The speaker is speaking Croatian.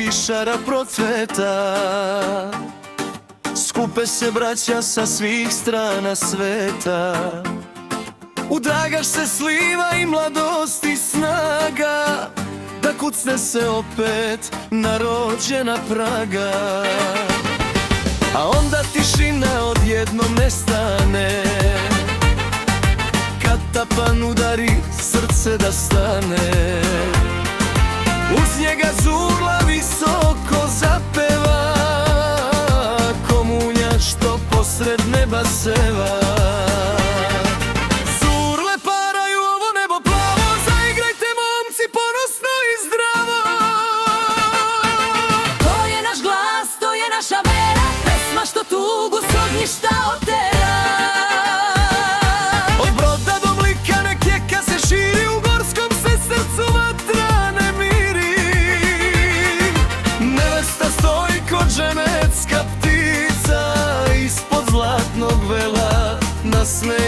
pišara procveta. Skupe se braća sa svih strana sveta. U Dragaš se sliva i mladost i snaga, da kucne se opet narođena praga. A onda tišina odjednom nestane, kad tapan udari srce da stane. Uz njega zugla visoko zapeva, komunja što posred neba seva. Zurle paraju ovo nebo plavo, zaigrajte momci ponosno i zdravo. To je naš glas, to je naša vera, pesma što tugu s ognjišta otera. Od Broda do Blika nek jeka se širi, u gorskom se srcu vatra ne miri. Nevesta stoji ko dženecka ptica, ispod zlatnog vela na snegu